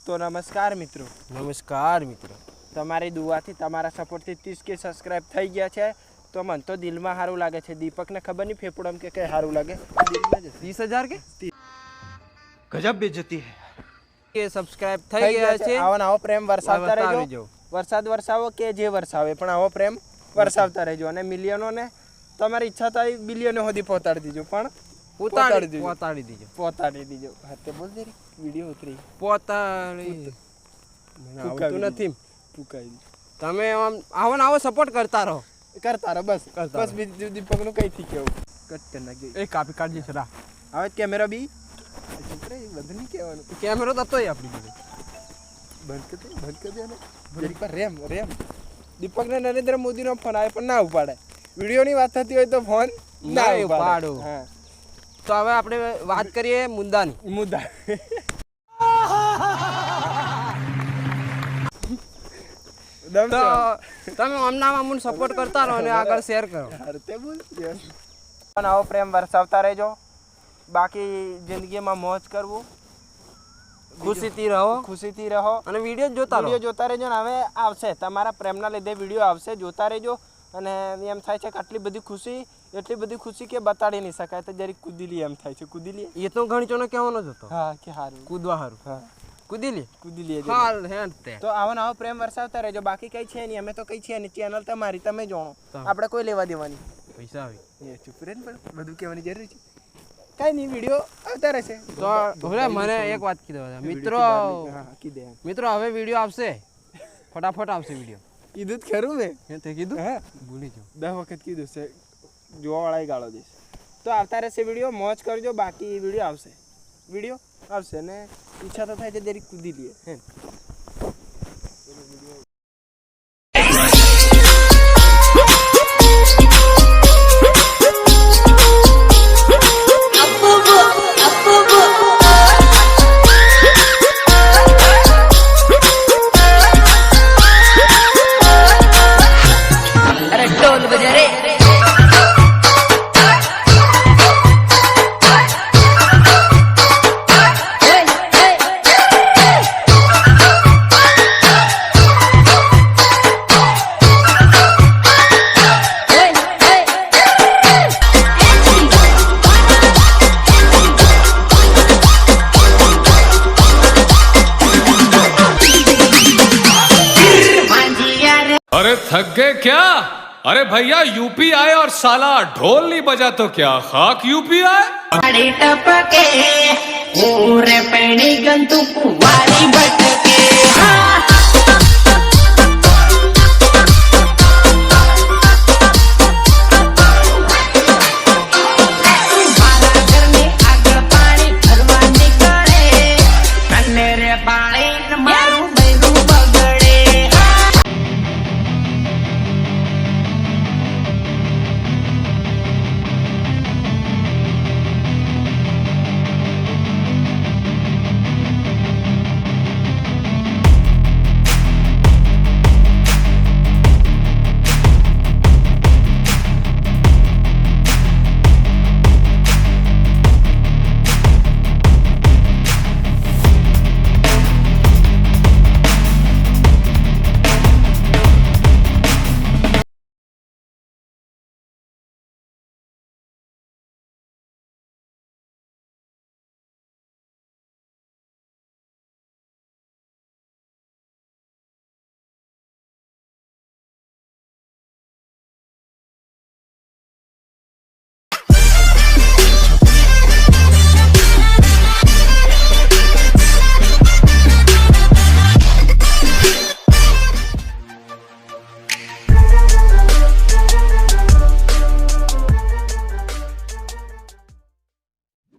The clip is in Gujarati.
તો નમસ્કાર મિત્રો. નમસ્કાર મિત્રો. તમારી દુઆથી તમારા સપોર્ટથી 30K સબસ્ક્રાઇબ થઈ ગયા છે. તો મને તો દિલમાં સારું લાગે છે. દીપકને ખબર નહીં ફેફડમ કે કઈ સારું લાગે. 30,000 કે ગજબ બેજતી કે સબસ્ક્રાઇબ થઈ ગયા છે. આવો પ્રેમ વરસાવતા રહેજો. વરસાદ વરસાવો કે જે વરસાવે પણ આવો પ્રેમ વરસાવતા રહેજો. અને મિલિયનોને તમારી ઈચ્છા થાય બિલિયનો સુધી પહોંચાડી દીજો. પણ પહોંચાડી દીજો. હાથે બોલ દે વિડિયો ઉતરી પોતાડી આવતું નથી. પુકાઈ તમે આવો સપોર્ટ કરતા રહો. બસ દીપકનું કઈથી કેવું કટ કરી નાખજો. એ કાપી કાઢજે છરા. હવે કેમેરા બી બધું નહીં કહેવાનું. કેમેરો તો તોય આપણી જોડે બંધ કરી દે જરીક પર રેમ દીપકને નરેન્દ્ર મોદીનો ફોન આવે પણ ના ઉપાડે. વિડીયોની વાત થતી હોય તો ફોન ના ઉપાડો. હા તો હવે આપણે વાત કરીએ મુદ્દા તો તમે અમને સપોર્ટ કરતા રહો અને આગળ શેર કરો. આવો પ્રેમ વરસાવતા રહેજો. બાકી જિંદગીમાં મોજ કરવું, ખુશીથી રહો અને વિડીયો જોતા રહેજો. ને હવે આવશે તમારા પ્રેમના લીધે વિડીયો આવશે, જોતા રહેજો. અને એમ થાય છે કે એટલી બધી ખુશી કે બતાડી નહીં શકાય. તો જરીક કૂદી લે એમ થાય છે. કૂદી લે એ તો ઘણીચોને કહેવાનો જ હતો. હા કે સારું કૂદવા સારું. હા કૂદી લે હાલ હે તો આવો પ્રેમ વરસાવતા રહેજો. બાકી કઈ છે નહીં. અમે તો કઈ છે નહીં. ચેનલ તમારી, તમે જાણો. આપણે કોઈ લેવા દેવાની પૈસા આવે એ ચૂપ રહે ને. પણ બધું કહેવાની જરૂર છે. કઈ નહીં, વિડીયો આવતા રહેશે. તો મને એક વાત કીધો મિત્રો હવે વિડીયો આવશે. ફટાફટ આવશે વિડીયો. કીધું જ ખરું મેં. તે કીધું? હા ભૂલી જાઉં. 10 વખત કીધું છે. જોવાવાળા ગાળો દઈશ. તો આવતા રહેશે વિડીયો. મોજ કરજો. બાકી વિડીયો આવશે ને ઈચ્છા તો થાય છે જરીક કૂદી લઈએ. હે अरे थक गए क्या? अरे भैया यूपी आए और साला ढोल नहीं बजा तो क्या खाक यूपी आए? टपके पूरे पेड़ी गंतु कुवारी बटे